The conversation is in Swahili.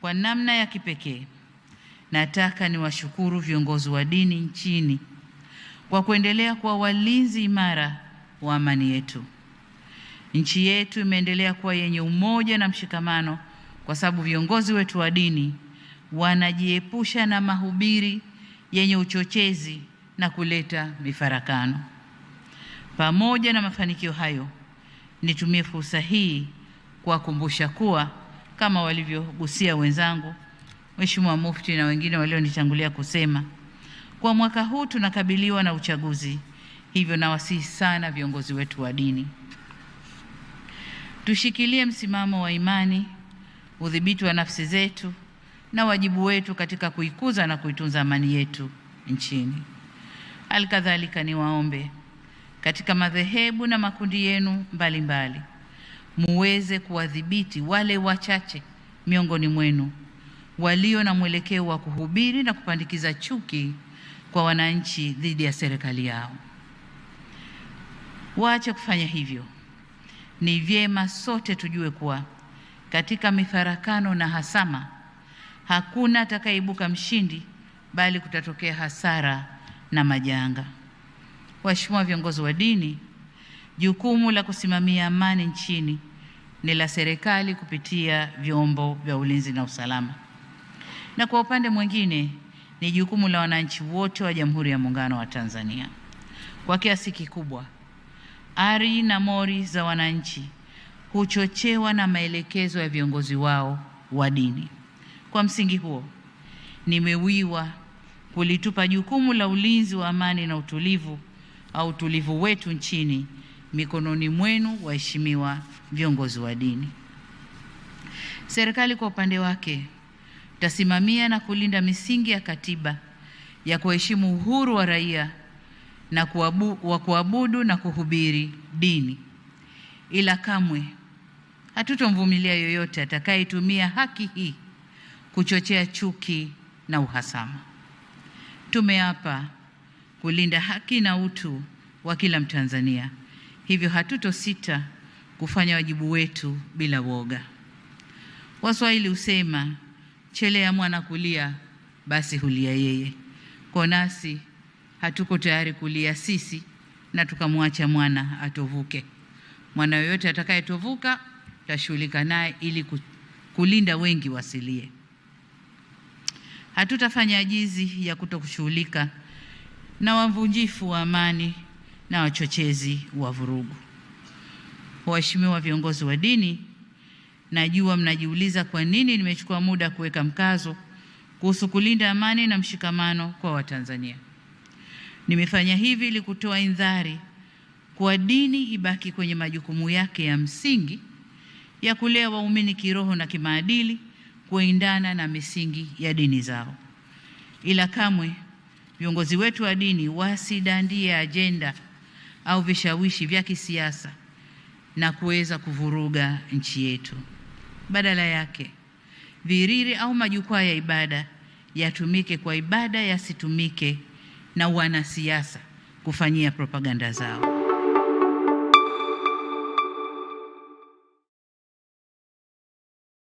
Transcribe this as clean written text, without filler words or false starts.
Kwa namna ya kipekee, nataka niwashukuru viongozi wa dini nchini kwa kuendelea kuwa walinzi imara wa amani yetu. Nchi yetu imeendelea kuwa yenye umoja na mshikamano kwa sababu viongozi wetu wa dini wanajiepusha na mahubiri yenye uchochezi na kuleta mifarakano. Pamoja na mafanikio hayo, nitumie fursa hii kuwakumbusha kuwa kama walivyogusia wenzangu, Mheshimiwa Mufti na wengine walionitangulia kusema, kwa mwaka huu tunakabiliwa na uchaguzi. Hivyo nawasihi sana viongozi wetu wa dini, tushikilie msimamo wa imani, udhibiti wa nafsi zetu na wajibu wetu katika kuikuza na kuitunza amani yetu nchini. Alikadhalika niwaombe katika madhehebu na makundi yenu mbalimbali muweze kuwadhibiti wale wachache miongoni mwenu walio na mwelekeo wa kuhubiri na kupandikiza chuki kwa wananchi dhidi ya serikali yao. Waache kufanya hivyo. Ni vyema sote tujue kuwa katika mifarakano na hasama hakuna atakayeibuka mshindi, bali kutatokea hasara na majanga. Waheshimiwa viongozi wa dini, jukumu la kusimamia amani nchini ni la serikali kupitia vyombo vya ulinzi na usalama, na kwa upande mwingine ni jukumu la wananchi wote wa Jamhuri ya Muungano wa Tanzania. Kwa kiasi kikubwa, ari na mori za wananchi huchochewa na maelekezo ya viongozi wao wa dini. Kwa msingi huo, nimewiwa kulitupa jukumu la ulinzi wa amani na utulivu wetu nchini mikononi mwenu, waheshimiwa viongozi wa dini. Serikali kwa upande wake tasimamia na kulinda misingi ya katiba ya kuheshimu uhuru wa raia na kuabudu na kuhubiri dini, ila kamwe hatutomvumilia yoyote atakayetumia haki hii kuchochea chuki na uhasama. Tumeapa kulinda haki na utu wa kila Mtanzania, hivyo hatutosita kufanya wajibu wetu bila woga. Waswahili husema, chelea mwana kulia basi hulia yeye. Kwa nasi hatuko tayari kulia sisi na tukamwacha mwana atovuke. Mwana yoyote atakayetovuka tashughulika naye ili kulinda wengi wasilie. Hatutafanya ajizi ya kutokushughulika na wavunjifu wa amani na wachochezi wa vurugu. Waheshimiwa viongozi wa dini, najua mnajiuliza kwa nini nimechukua muda kuweka mkazo kuhusu kulinda amani na mshikamano kwa Watanzania. Nimefanya hivi ili kutoa indhari kwa dini ibaki kwenye majukumu yake ya msingi ya kulea waumini kiroho na kimaadili kuendana na misingi ya dini zao. Ila kamwe viongozi wetu wa dini wasidandie ajenda au vishawishi vya kisiasa na kuweza kuvuruga nchi yetu. Badala yake, viriri au majukwaa ya ibada yatumike kwa ibada, yasitumike na wanasiasa kufanyia propaganda zao.